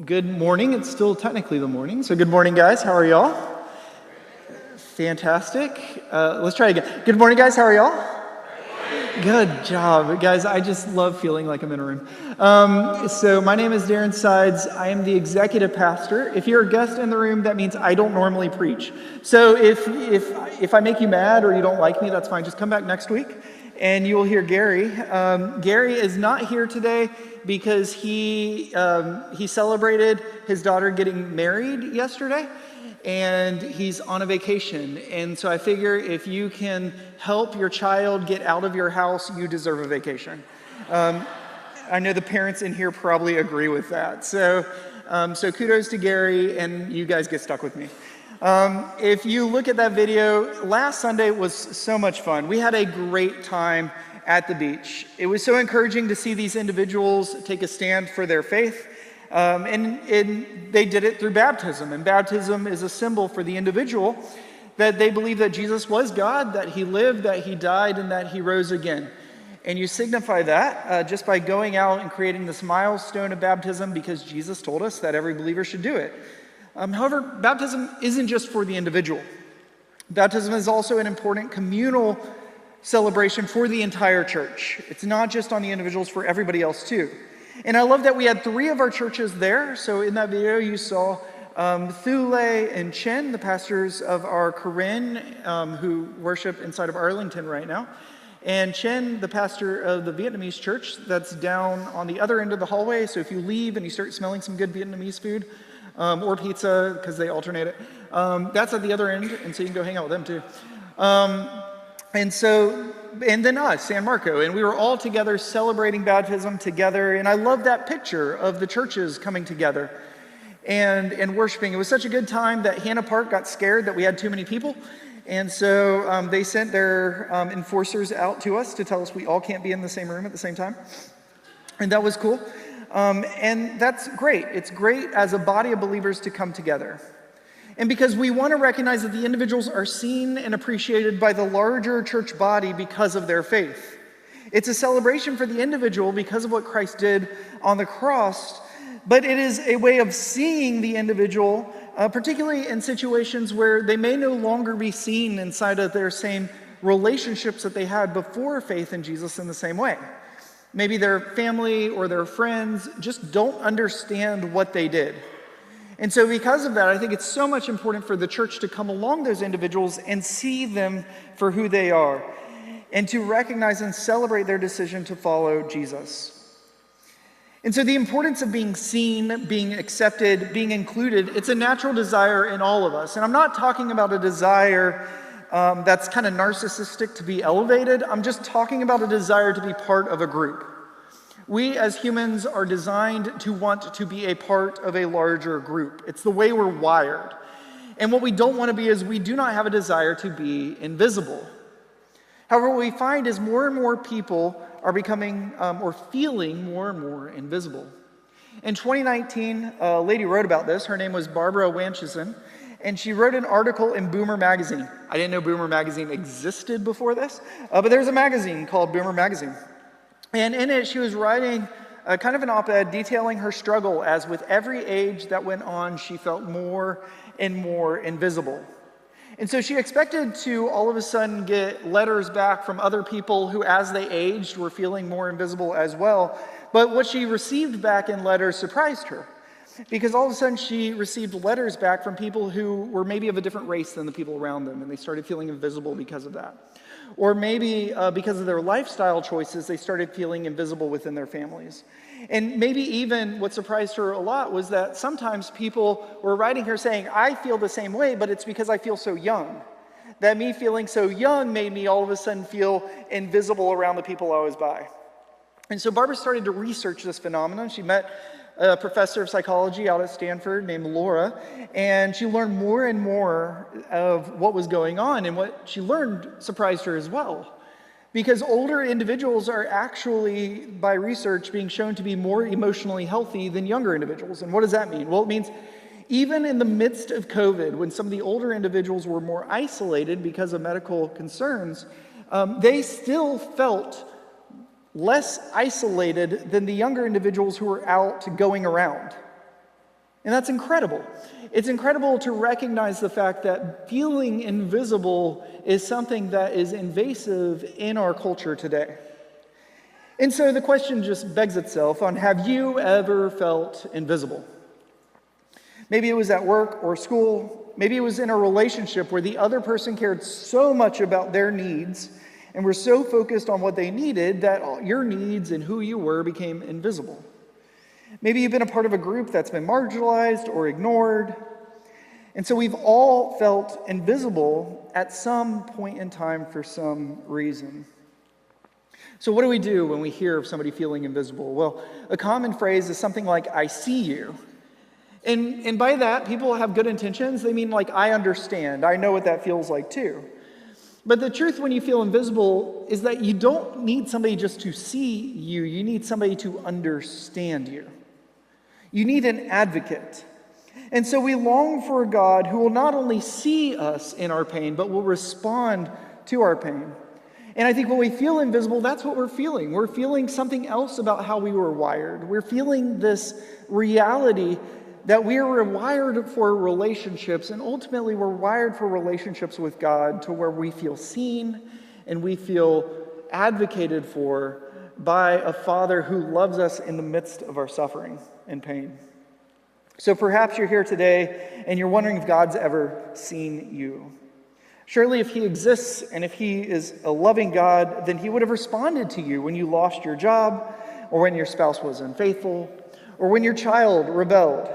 Good morning. It's still technically the morning. So good morning, guys. How are y'all? Fantastic. Let's try again. Good morning, guys. How are y'all? Good job. Guys, I just love feeling like I'm in a room. So my name is Darren Sides. I am the executive pastor. If you're a guest in the room, that means I don't normally preach. So if I make you mad or you don't like me, that's fine. Just come back next week and you will hear Gary. Gary is not here today because he celebrated his daughter getting married yesterday, and he's on a vacation. And so I figure if you can help your child get out of your house, you deserve a vacation. I know the parents in here probably agree with that. So kudos to Gary, and you guys get stuck with me. If you look at that video, last Sunday was so much fun. We had a great time at the beach. It was so encouraging to see these individuals take a stand for their faith. And they did it through baptism. And baptism is a symbol for the individual that they believe that Jesus was God, that he lived, that he died, and that he rose again. And you signify that just by going out and creating this milestone of baptism, because Jesus told us that every believer should do it. However, baptism isn't just for the individual. Baptism is also an important communal celebration for the entire church. It's not just on the individuals, for everybody else too. And I love that we had 3 of our churches there. So in that video, you saw Thule and Chen, the pastors of our Korean, who worship inside of Arlington right now. And Chen, the pastor of the Vietnamese church that's down on the other end of the hallway. So if you leave and you start smelling some good Vietnamese food, or pizza, because they alternate it, that's at the other end, and so you can go hang out with them too. And then us, San Marco, and we were all together celebrating baptism together, and I love that picture of the churches coming together and worshiping. It was such a good time that Hannah Park got scared that we had too many people, and so they sent their enforcers out to us to tell us we all can't be in the same room at the same time, and that was cool. And that's great. It's great as a body of believers to come together. And because we want to recognize that the individuals are seen and appreciated by the larger church body because of their faith. It's a celebration for the individual because of what Christ did on the cross, but it is a way of seeing the individual, particularly in situations where they may no longer be seen inside of their same relationships that they had before faith in Jesus in the same way. Maybe their family or their friends just don't understand what they did. And so because of that, I think it's so much important for the church to come along those individuals and see them for who they are, and to recognize and celebrate their decision to follow Jesus. And so the importance of being seen, being accepted, being included, it's a natural desire in all of us. And I'm not talking about a desire that's kind of narcissistic to be elevated. I'm just talking about a desire to be part of a group. We as humans are designed to want to be a part of a larger group. It's the way we're wired. And what we don't want to be is we do not have a desire to be invisible. However, what we find is more and more people are becoming or feeling more and more invisible. In 2019, a lady wrote about this. Her name was Barbara Wanchison, and she wrote an article in Boomer Magazine. I didn't know Boomer Magazine existed before this, but there's a magazine called Boomer Magazine. And in it, she was writing kind of an op-ed detailing her struggle as with every age that went on, she felt more and more invisible. And so she expected to all of a sudden get letters back from other people who, as they aged, were feeling more invisible as well. But what she received back in letters surprised her, because all of a sudden she received letters back from people who were maybe of a different race than the people around them, and they started feeling invisible because of that. Or maybe because of their lifestyle choices, they started feeling invisible within their families. And maybe even what surprised her a lot was that sometimes people were writing her saying, I feel the same way, but it's because I feel so young. That me feeling so young made me all of a sudden feel invisible around the people I was by. And so Barbara started to research this phenomenon. She met a professor of psychology out at Stanford named Laura, and she learned more and more of what was going on, and what she learned surprised her as well. Because older individuals are actually, by research, being shown to be more emotionally healthy than younger individuals. And what does that mean? Well, it means even in the midst of COVID, when some of the older individuals were more isolated because of medical concerns, they still felt less isolated than the younger individuals who were out going around. And that's incredible. It's incredible to recognize the fact that feeling invisible is something that is invasive in our culture today. And so the question just begs itself on, have you ever felt invisible? Maybe it was at work or school. Maybe it was in a relationship where the other person cared so much about their needs and were so focused on what they needed that your needs and who you were became invisible. Maybe you've been a part of a group that's been marginalized or ignored. And so we've all felt invisible at some point in time for some reason. So what do we do when we hear of somebody feeling invisible? Well, a common phrase is something like, I see you. And by that, people have good intentions. They mean like, I understand. I know what that feels like too. But the truth when you feel invisible is that you don't need somebody just to see you. You need somebody to understand you. You need an advocate. And so we long for a God who will not only see us in our pain, but will respond to our pain. And I think when we feel invisible, that's what we're feeling. We're feeling something else about how we were wired. We're feeling this reality that we are wired for relationships, and ultimately we're wired for relationships with God to where we feel seen and we feel advocated for by a Father who loves us in the midst of our suffering and pain. So perhaps you're here today and you're wondering if God's ever seen you. Surely if he exists and if he is a loving God, then he would have responded to you when you lost your job, or when your spouse was unfaithful, or when your child rebelled,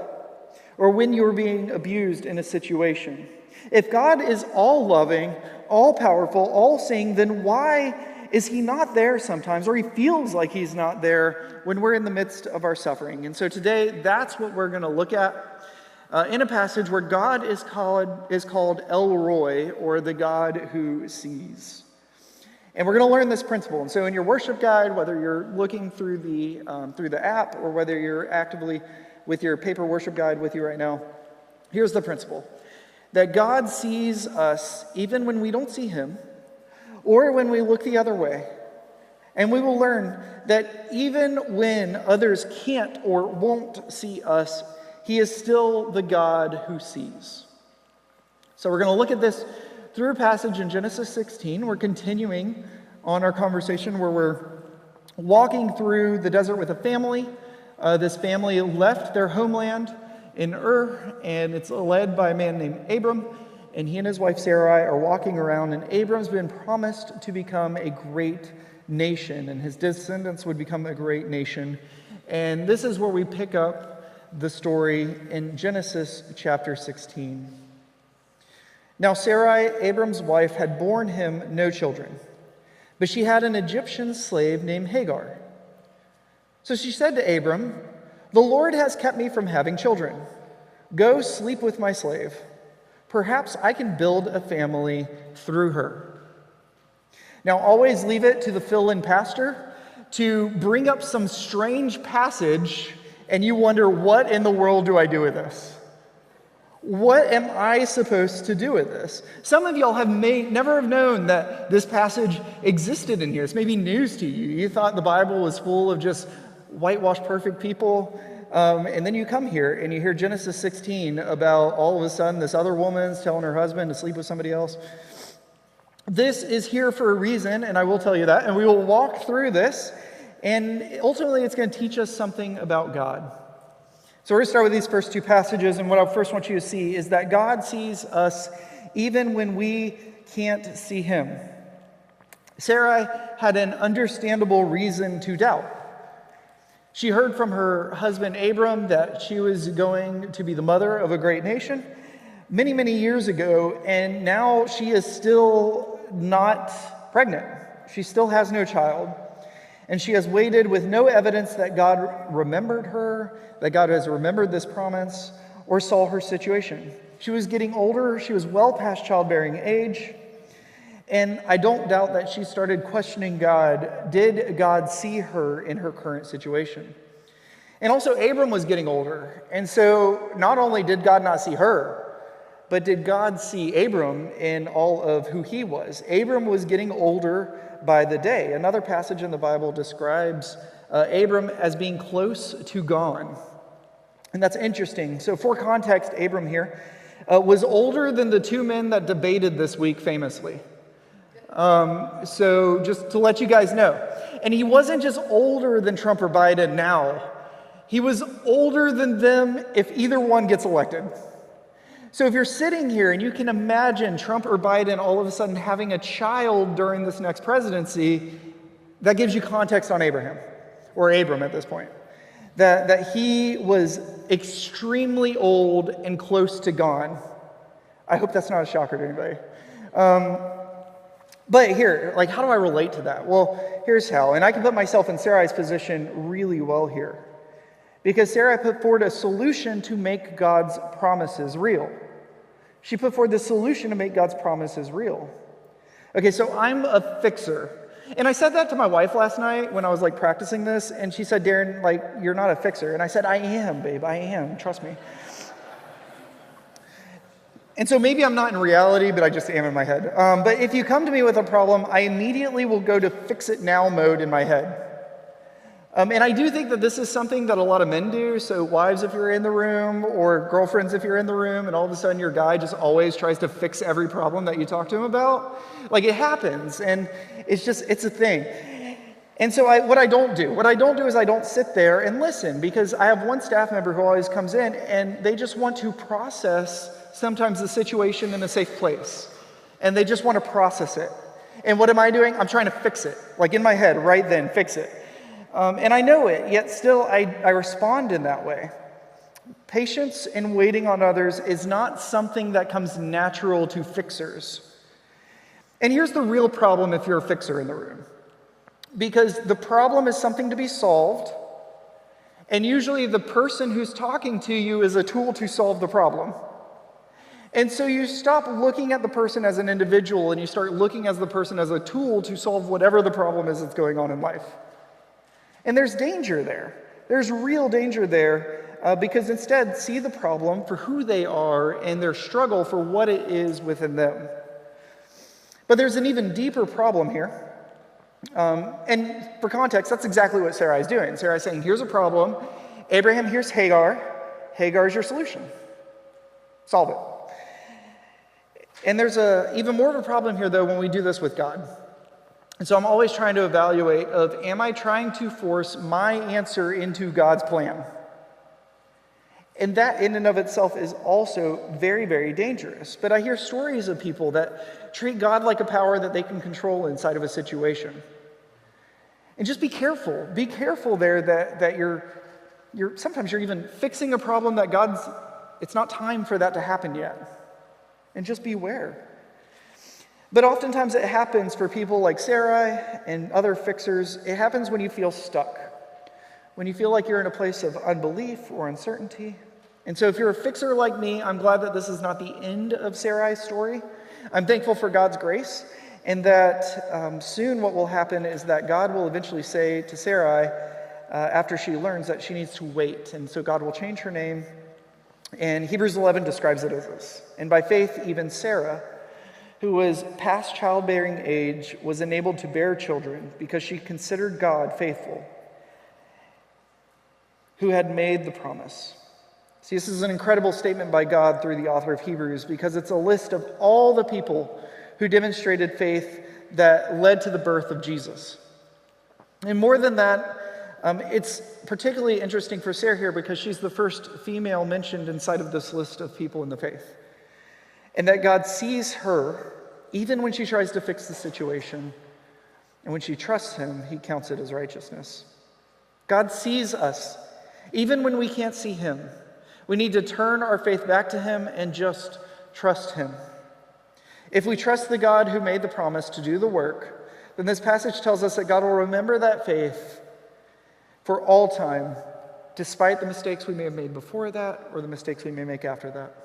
or when you were being abused in a situation. If God is all loving, all powerful, all seeing, then why is he not there sometimes, or he feels like he's not there when we're in the midst of our suffering? And so today, that's what we're going to look at in a passage where God is called El Roy, or the God who sees. And we're going to learn this principle. And so in your worship guide, whether you're looking through the app or whether you're actively with your paper worship guide with you right now, here's the principle: that God sees us even when we don't see him, or when we look the other way. And we will learn that even when others can't or won't see us, he is still the God who sees. So we're going to look at this through a passage in Genesis 16. We're continuing on our conversation where we're walking through the desert with a family. This family left their homeland in Ur, and it's led by a man named Abram. And he and his wife Sarai are walking around, and Abram's been promised to become a great nation, and his descendants would become a great nation. And this is where we pick up the story in Genesis chapter 16. Now Sarai, Abram's wife, had borne him no children, but she had an Egyptian slave named Hagar. So she said to Abram, "The Lord has kept me from having children. Go sleep with my slave. Perhaps I can build a family through her." Now, always leave it to the fill-in pastor to bring up some strange passage, and you wonder, what in the world do I do with this? What am I supposed to do with this? Some of y'all never have known that this passage existed in here. It's maybe news to you. You thought the Bible was full of just whitewashed perfect people. And then you come here and you hear Genesis 16 about all of a sudden this other woman's telling her husband to sleep with somebody else. This is here for a reason, and I will tell you that. And we will walk through this, and ultimately it's going to teach us something about God. So we're going to start with these first two passages, and what I first want you to see is that God sees us even when we can't see him. Sarai had an understandable reason to doubt. She heard from her husband Abram that she was going to be the mother of a great nation many, many years ago, and now she is still not pregnant. She still has no child, and she has waited with no evidence that God remembered her, that God has remembered this promise, or saw her situation. She was getting older. She was well past childbearing age. And I don't doubt that she started questioning God. Did God see her in her current situation? And also, Abram was getting older. And so not only did God not see her, but did God see Abram in all of who he was? Abram was getting older by the day. Another passage in the Bible describes Abram as being close to gone. And that's interesting. So for context, Abram here was older than the two men that debated this week famously. So just to let you guys know. And he wasn't just older than Trump or Biden now. He was older than them if either one gets elected. So if you're sitting here and you can imagine Trump or Biden all of a sudden having a child during this next presidency, that gives you context on Abraham, or Abram at this point. That he was extremely old and close to gone. I hope that's not a shocker to anybody. But here, like, how do I relate to that? Well, here's how. And I can put myself in Sarai's position really well here. Because Sarai put forward a solution to make God's promises real. She put forward the solution to make God's promises real. Okay, so I'm a fixer. And I said that to my wife last night when I was like practicing this, and she said, Darren, like, you're not a fixer. And I said, I am, babe, I am, trust me. And so maybe I'm not in reality, but I just am in my head. But if you come to me with a problem, I immediately will go to fix it now mode in my head. And I do think that this is something that a lot of men do. So wives, if you're in the room, or girlfriends, if you're in the room, and all of a sudden your guy just always tries to fix every problem that you talk to him about. Like, it happens, and it's a thing. And so what I don't do is I don't sit there and listen, because I have one staff member who always comes in, and they just want to process sometimes the situation in a safe place. And they just want to process it. And what am I doing? I'm trying to fix it. Like, in my head, right then, fix it. And I know it, yet still I respond in that way. Patience and waiting on others is not something that comes natural to fixers. And here's the real problem if you're a fixer in the room. Because the problem is something to be solved, and usually the person who's talking to you is a tool to solve the problem. And so you stop looking at the person as an individual, and you start looking at the person as a tool to solve whatever the problem is that's going on in life. And there's danger there. There's real danger there, because instead, see the problem for who they are and their struggle for what it is within them. But there's an even deeper problem here. And for context, that's exactly what Sarai is doing. Sarai is saying, here's a problem. Abraham, here's Hagar. Hagar is your solution. Solve it. And there's even more of a problem here, though, when we do this with God. And so I'm always trying to evaluate am I trying to force my answer into God's plan? And that in and of itself is also very, very dangerous. But I hear stories of people that treat God like a power that they can control inside of a situation. And just be careful. Be careful there that you're sometimes you're even fixing a problem that it's not time for that to happen yet. And just beware. But oftentimes it happens for people like Sarai and other fixers. It happens when you feel stuck, when you feel like you're in a place of unbelief or uncertainty. And so if you're a fixer like me, I'm glad that this is not the end of Sarai's story. I'm thankful for God's grace, and that soon what will happen is that God will eventually say to Sarai, after she learns that she needs to wait, and so God will change her name. And Hebrews 11 describes it as this. And by faith, even Sarah, who was past childbearing age, was enabled to bear children because she considered God faithful, who had made the promise. See, this is an incredible statement by God through the author of Hebrews, because it's a list of all the people who demonstrated faith that led to the birth of Jesus. And more than that, it's particularly interesting for Sarah here because she's the first female mentioned inside of this list of people in the faith. And that God sees her, even when she tries to fix the situation, and when she trusts him, he counts it as righteousness. God sees us, even when we can't see him. We need to turn our faith back to him and just trust him. If we trust the God who made the promise to do the work, then this passage tells us that God will remember that faith for all time, despite the mistakes we may have made before that or the mistakes we may make after that.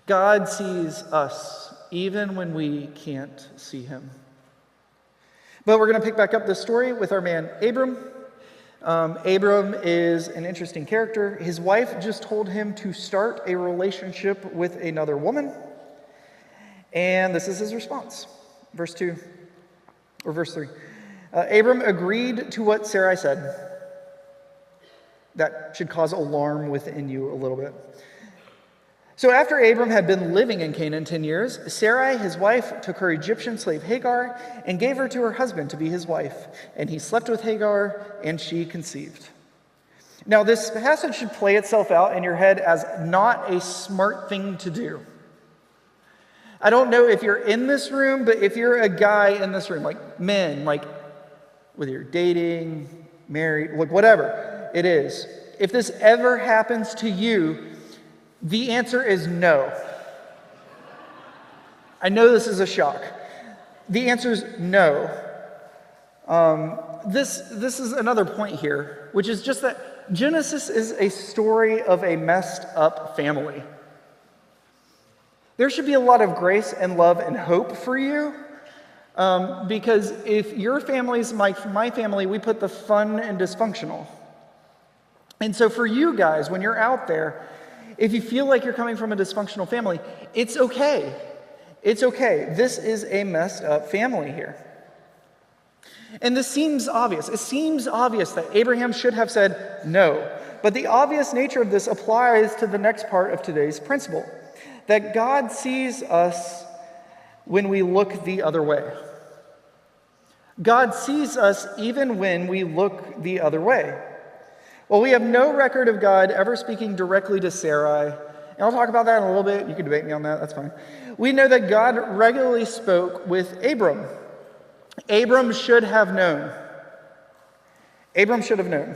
God sees us even when we can't see him. But we're going to pick back up this story with our man Abram. Abram is an interesting character. His wife just told him to start a relationship with another woman. And this is his response. Verse 3. Abram agreed to what Sarai said. that should cause alarm within you a little bit. So after Abram had been living in Canaan 10 years, Sarai, his wife, took her Egyptian slave Hagar and gave her to her husband to be his wife. And he slept with Hagar, and she conceived. Now, this passage should play itself out in your head as not a smart thing to do. I don't know if you're in this room, but if you're a guy in this room, like men, like whether you're dating, married, like whatever it is, if this ever happens to you, the answer is no. I know this is a shock. The answer is no. This is another point here, which is just that Genesis is a story of a messed up family. There should be a lot of grace and love and hope for you, because if your family's like my family, we put the fun and dysfunctional. And so for you guys, when you're out there, if you feel like you're coming from a dysfunctional family, it's okay. It's okay. This is a messed up family here. And this seems obvious. It seems obvious that Abraham should have said no. But the obvious nature of this applies to the next part of today's principle, that God sees us when we look the other way. God sees us even when we look the other way. Well, we have no record of God ever speaking directly to Sarai. And I'll talk about that in a little bit. You can debate me on that. That's fine. We know that God regularly spoke with Abram. Abram should have known. Abram should have known.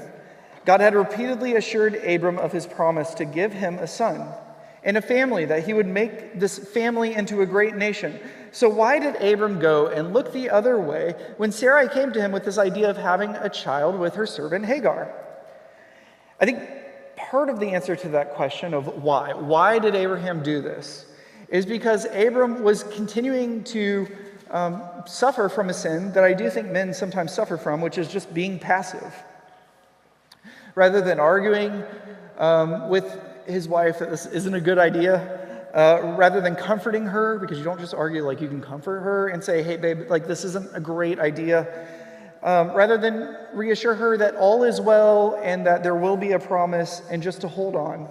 God had repeatedly assured Abram of his promise to give him a son and a family, that he would make this family into a great nation. So why did Abram go and look the other way when Sarai came to him with this idea of having a child with her servant Hagar? I think part of the answer to that question of why did Abraham do this, is because Abram was continuing to suffer from a sin that I do think men sometimes suffer from, which is just being passive. Rather than arguing with his wife that this isn't a good idea, rather than comforting her, because you don't just argue, like you can comfort her and say, hey babe, like this isn't a great idea. Rather than reassure her that all is well and that there will be a promise and just to hold on,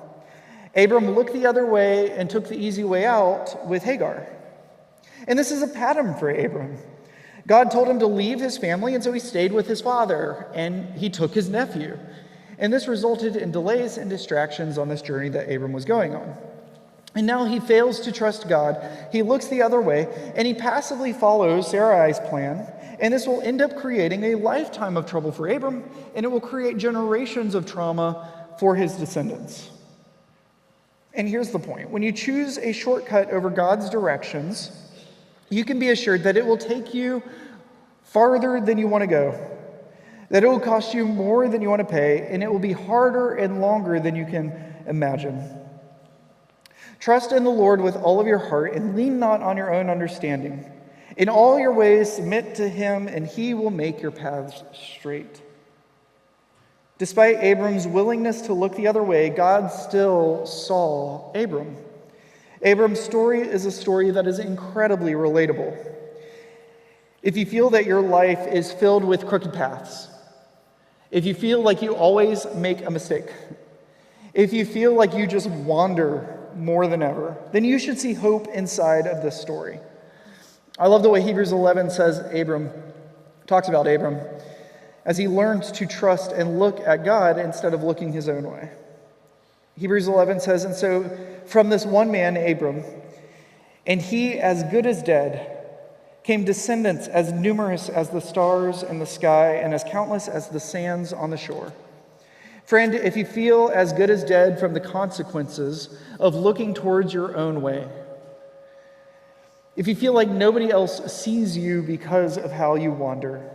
Abram looked the other way and took the easy way out with Hagar. And this is a pattern for Abram. God told him to leave his family, and so he stayed with his father, and he took his nephew. And this resulted in delays and distractions on this journey that Abram was going on. And now he fails to trust God. He looks the other way, and he passively follows Sarai's plan. And this will end up creating a lifetime of trouble for Abram, and it will create generations of trauma for his descendants. And here's the point. When you choose a shortcut over God's directions, you can be assured that it will take you farther than you want to go, that it will cost you more than you want to pay, and it will be harder and longer than you can imagine. Trust in the Lord with all of your heart and lean not on your own understanding. In all your ways, submit to him, and he will make your paths straight. Despite Abram's willingness to look the other way, God still saw Abram. Abram's story is a story that is incredibly relatable. If you feel that your life is filled with crooked paths, if you feel like you always make a mistake, if you feel like you just wander more than ever, then you should see hope inside of this story. I love the way Hebrews 11 talks about Abram, as he learned to trust and look at God instead of looking his own way. Hebrews 11 says, and so from this one man, Abram, and he as good as dead, came descendants as numerous as the stars in the sky and as countless as the sands on the shore. Friend, if you feel as good as dead from the consequences of looking towards your own way, if you feel like nobody else sees you because of how you wander,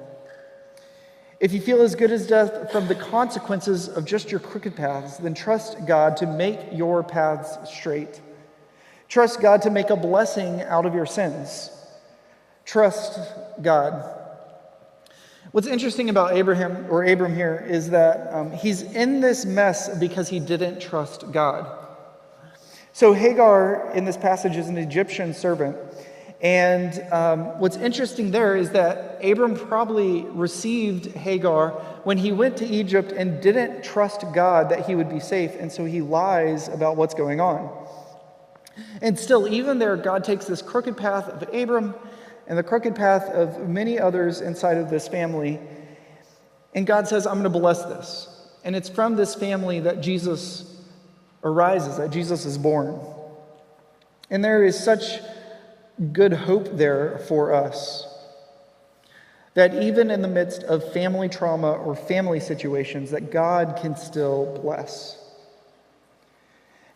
if you feel as good as death from the consequences of just your crooked paths, then trust God to make your paths straight. Trust God to make a blessing out of your sins. Trust God. What's interesting about Abram here is that he's in this mess because he didn't trust God. So Hagar in this passage is an Egyptian servant, And what's interesting there is that Abram probably received Hagar when he went to Egypt and didn't trust God that he would be safe, and so he lies about what's going on. And still, even there, God takes this crooked path of Abram and the crooked path of many others inside of this family, and God says, I'm going to bless this. And it's from this family that Jesus arises, that Jesus is born. And there is such good hope there for us that even in the midst of family trauma or family situations, that God can still bless.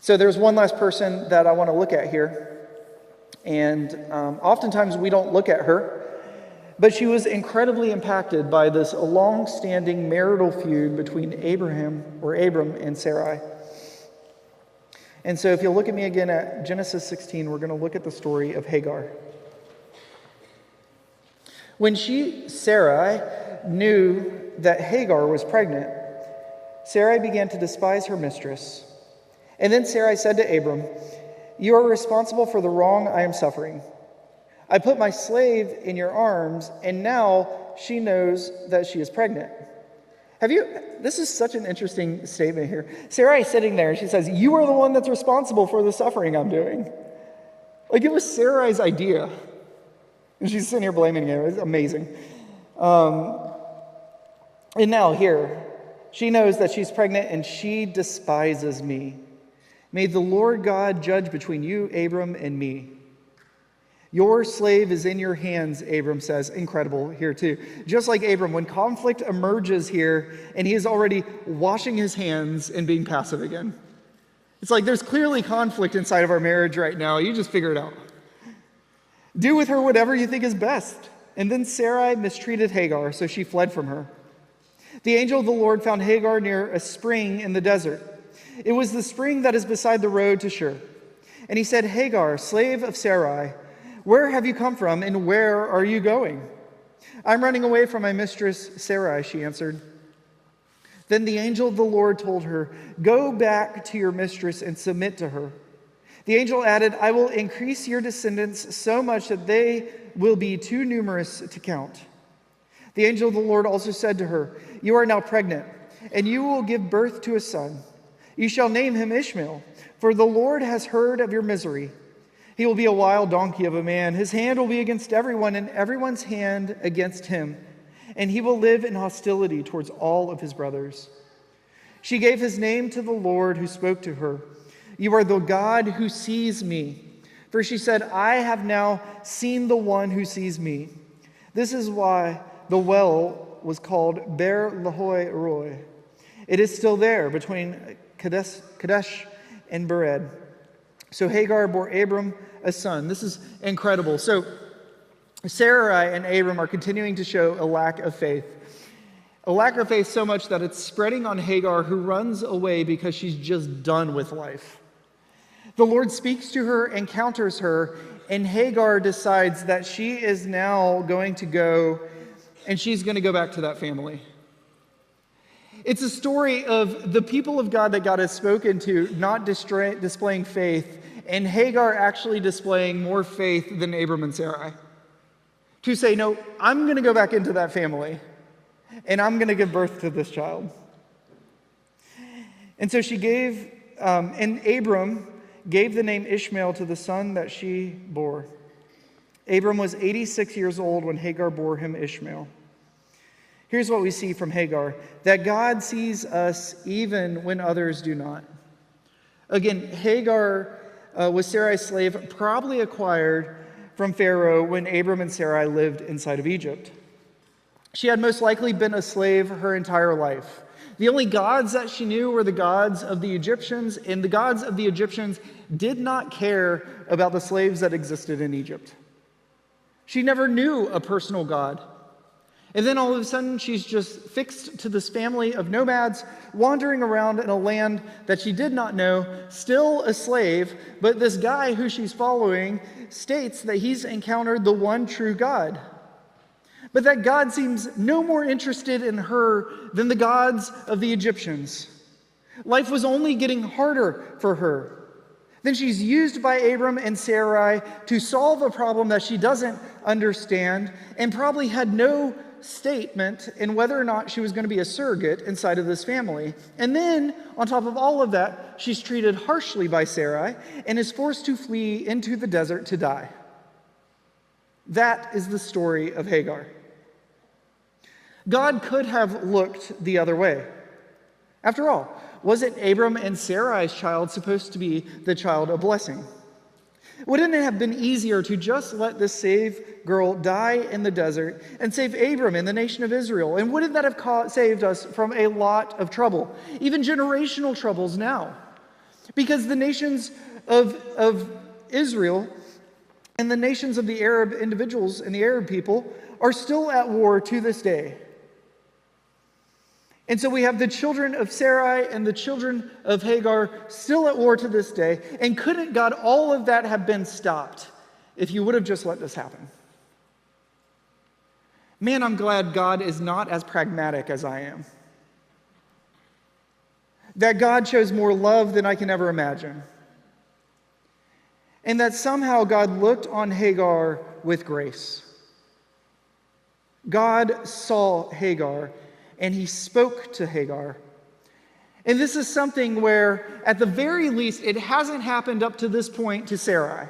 So there's one last person that I want to look at here. And oftentimes we don't look at her, but she was incredibly impacted by this long-standing marital feud between Abram and Sarai. And so if you'll look at me again at Genesis 16, we're going to look at the story of Hagar. When Sarai, knew that Hagar was pregnant, Sarai began to despise her mistress. And then Sarai said to Abram, "You are responsible for the wrong I am suffering. I put my slave in your arms, and now she knows that she is pregnant." This is such an interesting statement here. Sarai is sitting there, and she says, "You are the one that's responsible for the suffering I'm doing." Like, it was Sarai's idea. And she's sitting here blaming him. It's amazing. And now here, she knows that she's pregnant, and she despises me. May the Lord God judge between you, Abram, and me. Your slave is in your hands, Abram says. Incredible here too. Just like Abram, when conflict emerges here, and he is already washing his hands and being passive again. It's like there's clearly conflict inside of our marriage right now. You just figure it out. Do with her whatever you think is best. And then Sarai mistreated Hagar, so she fled from her. The angel of the Lord found Hagar near a spring in the desert. It was the spring that is beside the road to Shur. And he said, "Hagar, slave of Sarai, where have you come from, and where are you going?" "I'm running away from my mistress Sarai," she answered. Then the angel of the Lord told her, "Go back to your mistress and submit to her." The angel added, "I will increase your descendants so much that they will be too numerous to count." The angel of the Lord also said to her, "You are now pregnant, and you will give birth to a son. You shall name him Ishmael, for the Lord has heard of your misery. He will be a wild donkey of a man. His hand will be against everyone, and everyone's hand against him. And he will live in hostility towards all of his brothers." She gave his name to the Lord who spoke to her. "You are the God who sees me." For she said, "I have now seen the one who sees me." This is why the well was called Ber Lahai Roi. It is still there between Kadesh and Bered. So Hagar bore Abram a son. This is incredible. So Sarai and Abram are continuing to show a lack of faith. A lack of faith so much that it's spreading on Hagar, who runs away because she's just done with life. The Lord speaks to her, encounters her, and Hagar decides that she is now going to go, and she's going to go back to that family. It's a story of the people of God that God has spoken to not displaying faith, and Hagar actually displaying more faith than Abram and Sarai. To say, no, I'm going to go back into that family, and I'm going to give birth to this child. And so she gave, and Abram gave the name Ishmael to the son that she bore. Abram was 86 years old when Hagar bore him Ishmael. Here's what we see from Hagar, that God sees us even when others do not. Again, Hagar was Sarai's slave, probably acquired from Pharaoh when Abram and Sarai lived inside of Egypt. She had most likely been a slave her entire life. The only gods that she knew were the gods of the Egyptians, and the gods of the Egyptians did not care about the slaves that existed in Egypt. She never knew a personal God. And then all of a sudden, she's just fixed to this family of nomads wandering around in a land that she did not know, still a slave, but this guy who she's following states that he's encountered the one true God. But that God seems no more interested in her than the gods of the Egyptians. Life was only getting harder for her. Then she's used by Abram and Sarai to solve a problem that she doesn't understand and probably had no statement in whether or not she was going to be a surrogate inside of this family. And then, on top of all of that, she's treated harshly by Sarai and is forced to flee into the desert to die. That is the story of Hagar. God could have looked the other way. After all, wasn't Abram and Sarai's child supposed to be the child of blessing? Wouldn't it have been easier to just let this saved girl die in the desert and save Abram and the nation of Israel? And wouldn't that have saved us from a lot of trouble, even generational troubles now? Because the nations of Israel and the nations of the Arab individuals and the Arab people are still at war to this day. And so we have the children of Sarai and the children of Hagar still at war to this day. And couldn't God, all of that, have been stopped if you would have just let this happen? Man, I'm glad God is not as pragmatic as I am. That God shows more love than I can ever imagine. And that somehow God looked on Hagar with grace. God saw Hagar and he spoke to Hagar. And this is something where, at the very least, it hasn't happened up to this point to Sarai.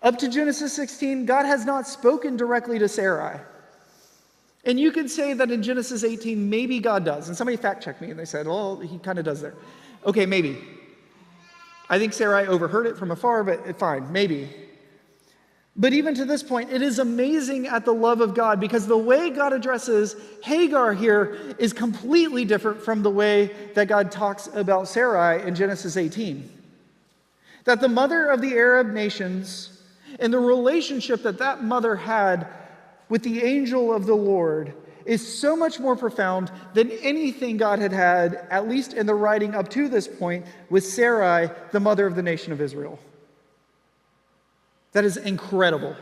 Up to Genesis 16, God has not spoken directly to Sarai. And you could say that in Genesis 18, maybe God does. And somebody fact-checked me, and they said, well, he kind of does there. Okay, maybe. I think Sarai overheard it from afar, but fine, maybe. But even to this point, it is amazing at the love of God, because the way God addresses Hagar here is completely different from the way that God talks about Sarai in Genesis 18. That the mother of the Arab nations and the relationship that that mother had with the angel of the Lord is so much more profound than anything God had had, at least in the writing up to this point, with Sarai, the mother of the nation of Israel. That is incredible.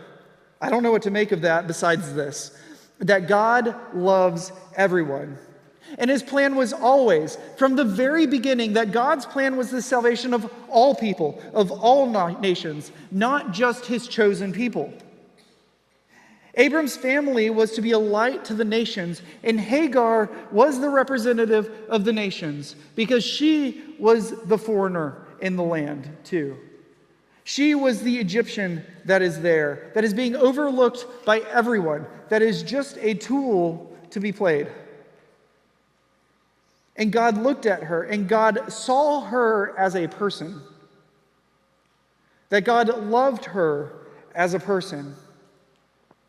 I don't know what to make of that besides this, that God loves everyone. And his plan was always, from the very beginning, that God's plan was the salvation of all people, of all nations, not just his chosen people. Abram's family was to be a light to the nations, and Hagar was the representative of the nations because she was the foreigner in the land too. She was the Egyptian that is there, that is being overlooked by everyone, that is just a tool to be played. And God looked at her, and God saw her as a person. That God loved her as a person.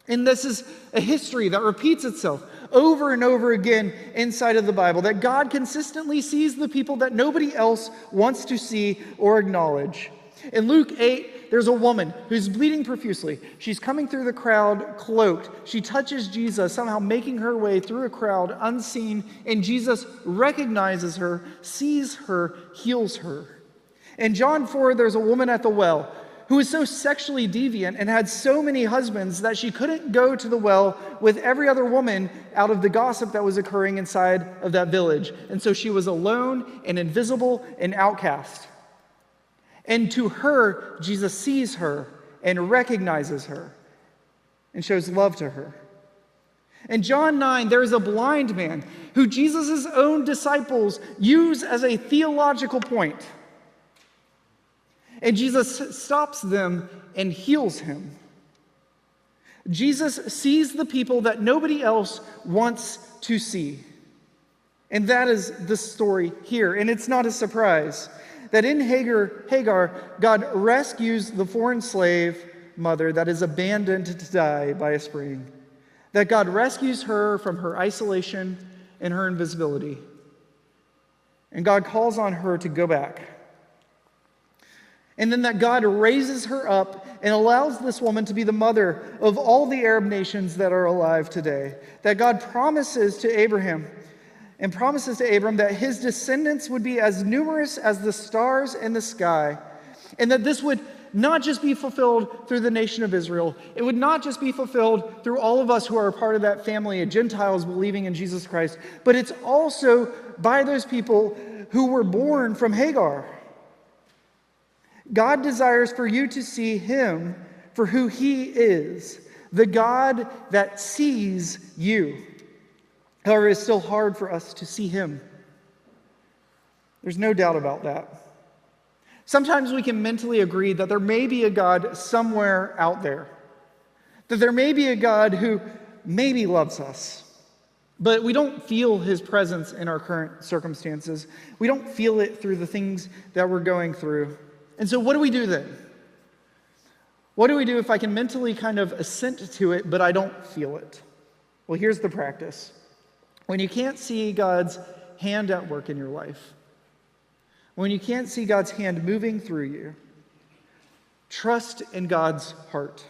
And this is a history that repeats itself over and over again inside of the Bible, that God consistently sees the people that nobody else wants to see or acknowledge. In Luke 8, there's a woman who's bleeding profusely. She's coming through the crowd cloaked. She touches Jesus, somehow making her way through a crowd unseen, and Jesus recognizes her, sees her, heals her. In John 4, there's a woman at the well who was so sexually deviant and had so many husbands that she couldn't go to the well with every other woman out of the gossip that was occurring inside of that village. And so she was alone and invisible and outcast. And to her, Jesus sees her and recognizes her and shows love to her. In John 9, there is a blind man who Jesus' own disciples use as a theological point. And Jesus stops them and heals him. Jesus sees the people that nobody else wants to see. And that is the story here. And it's not a surprise that in Hagar, God rescues the foreign slave mother that is abandoned to die by a spring. That God rescues her from her isolation and her invisibility. And God calls on her to go back. And then that God raises her up and allows this woman to be the mother of all the Arab nations that are alive today. That God promises to Abraham and promises to Abram that his descendants would be as numerous as the stars in the sky, and that this would not just be fulfilled through the nation of Israel. It would not just be fulfilled through all of us who are a part of that family of Gentiles believing in Jesus Christ, but it's also by those people who were born from Hagar. God desires for you to see him for who he is, the God that sees you. However, it's still hard for us to see him. There's no doubt about that. Sometimes we can mentally agree that there may be a God somewhere out there, that there may be a God who maybe loves us, but we don't feel his presence in our current circumstances. We don't feel it through the things that we're going through. And so what do we do then? What do we do if I can mentally kind of assent to it, but I don't feel it? Well, here's the practice. When you can't see God's hand at work in your life, when you can't see God's hand moving through you, trust in God's heart.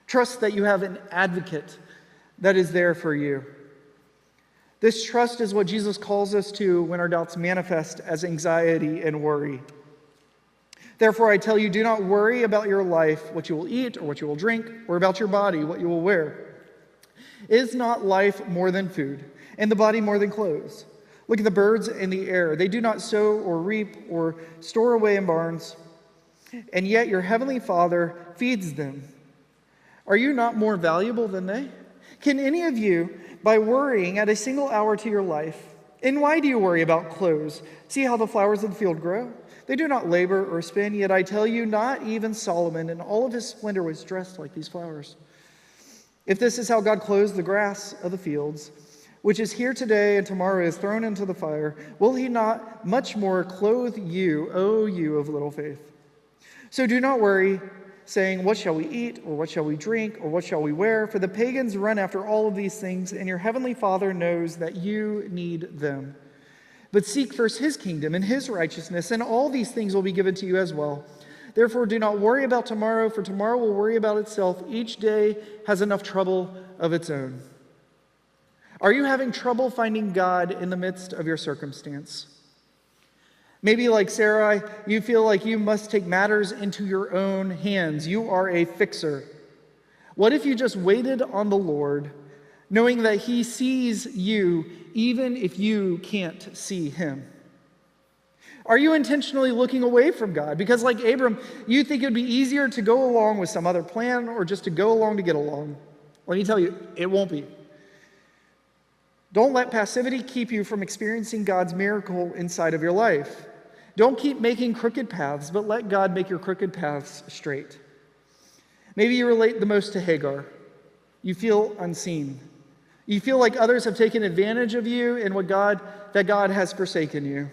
Trust that you have an advocate that is there for you. This trust is what Jesus calls us to when our doubts manifest as anxiety and worry. Therefore, I tell you, do not worry about your life, what you will eat or what you will drink, or about your body, what you will wear. Is not life more than food, and the body more than clothes? Look at the birds in the air. They do not sow or reap or store away in barns, and yet your heavenly Father feeds them. Are you not more valuable than they? Can any of you, by worrying, add a single hour to your life? And why do you worry about clothes? See how the flowers of the field grow? They do not labor or spin, yet I tell you, not even Solomon in all of his splendor was dressed like these flowers. If this is how God clothes the grass of the fields, which is here today and tomorrow is thrown into the fire, will he not much more clothe you, O you of little faith? So do not worry, saying, what shall we eat, or what shall we drink, or what shall we wear? For the pagans run after all of these things, and your heavenly Father knows that you need them. But seek first his kingdom and his righteousness, and all these things will be given to you as well. Therefore, do not worry about tomorrow, for tomorrow will worry about itself. Each day has enough trouble of its own. Are you having trouble finding God in the midst of your circumstance? Maybe like Sarai, you feel like you must take matters into your own hands. You are a fixer. What if you just waited on the Lord, knowing that he sees you even if you can't see him? Are you intentionally looking away from God? Because like Abram, you think it would be easier to go along with some other plan or just to go along to get along. Let me tell you, it won't be. Don't let passivity keep you from experiencing God's miracle inside of your life. Don't keep making crooked paths, but let God make your crooked paths straight. Maybe you relate the most to Hagar. You feel unseen. You feel like others have taken advantage of you and that God has forsaken you.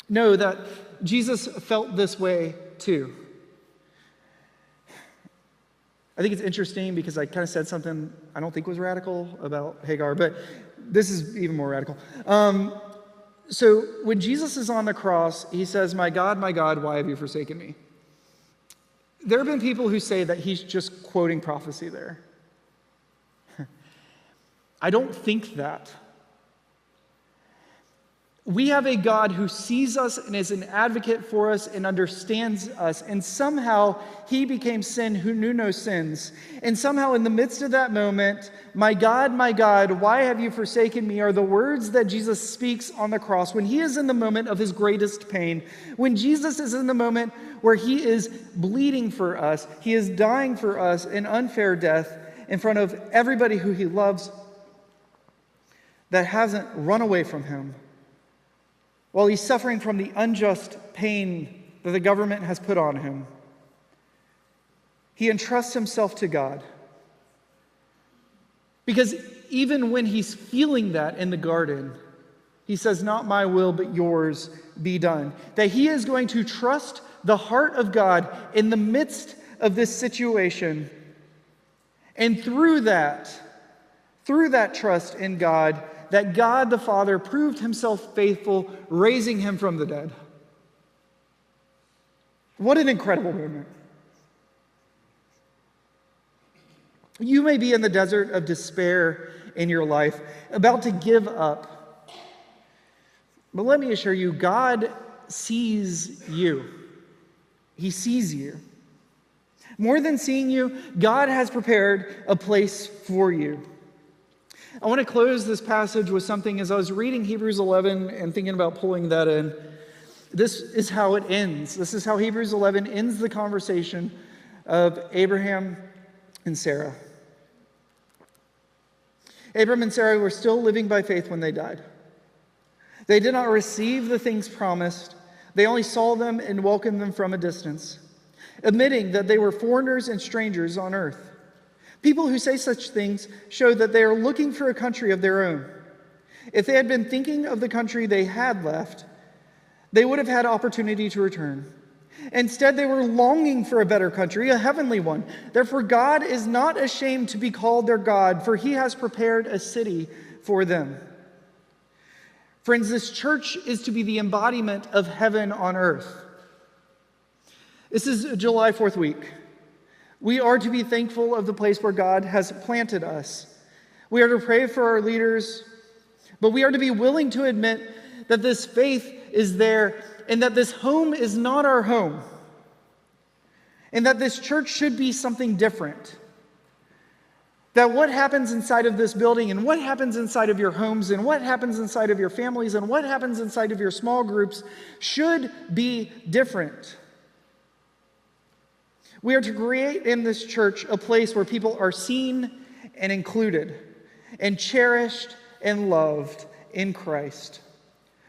Know that Jesus felt this way too. I think it's interesting because I kind of said something I don't think was radical about Hagar, but this is even more radical. So when Jesus is on the cross, he says, my God, why have you forsaken me? There have been people who say that he's just quoting prophecy there. I don't think that. We have a God who sees us and is an advocate for us and understands us. And somehow he became sin who knew no sins. And somehow in the midst of that moment, my God, why have you forsaken me, are the words that Jesus speaks on the cross when he is in the moment of his greatest pain. When Jesus is in the moment where he is bleeding for us, he is dying for us an unfair death in front of everybody who he loves that hasn't run away from him. While he's suffering from the unjust pain that the government has put on him, he entrusts himself to God. Because even when he's feeling that in the garden, he says, not my will, but yours be done. That he is going to trust the heart of God in the midst of this situation. And through that trust in God, that God the Father proved himself faithful, raising him from the dead. What an incredible moment. You may be in the desert of despair in your life, about to give up. But let me assure you, God sees you. He sees you. More than seeing you, God has prepared a place for you. I want to close this passage with something. As I was reading Hebrews 11 and thinking about pulling that in, This is how it ends. This is how Hebrews 11 ends the conversation of Abraham and Sarah. Abraham and Sarah were still living by faith when they died. They did not receive the things promised. They only saw them and welcomed them from a distance, admitting that they were foreigners and strangers on earth. People who say such things show that they are looking for a country of their own. If they had been thinking of the country they had left, they would have had opportunity to return. Instead, they were longing for a better country, a heavenly one. Therefore, God is not ashamed to be called their God, for he has prepared a city for them. Friends, this church is to be the embodiment of heaven on earth. This is July 4th week. We are to be thankful of the place where God has planted us. We are to pray for our leaders, but we are to be willing to admit that this faith is there and that this home is not our home, and that this church should be something different. That what happens inside of this building and what happens inside of your homes and what happens inside of your families and what happens inside of your small groups should be different. We are to create in this church a place where people are seen and included and cherished and loved in Christ.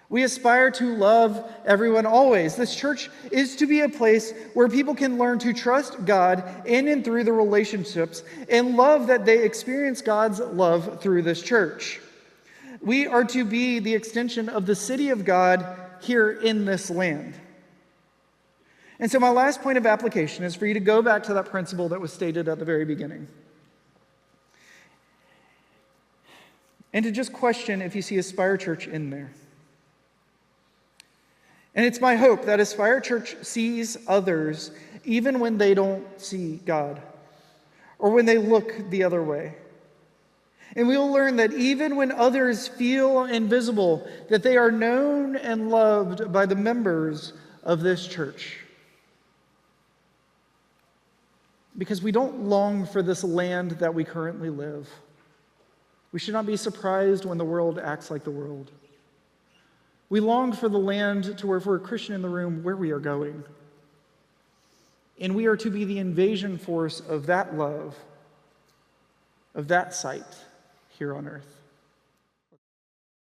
We aspire to love everyone always. This church is to be a place where people can learn to trust God in and through the relationships and love that they experience God's love through this church. We are to be the extension of the city of God here in this land. And so my last point of application is for you to go back to that principle that was stated at the very beginning. And to just question if you see Aspire Church in there. And it's my hope that Aspire Church sees others even when they don't see God or when they look the other way. And we will learn that even when others feel invisible, that they are known and loved by the members of this church. Because we don't long for this land that we currently live. We should not be surprised when the world acts like the world. We long for the land to where, if we're a Christian in the room, where we are going. And we are to be the invasion force of that love, of that sight here on earth.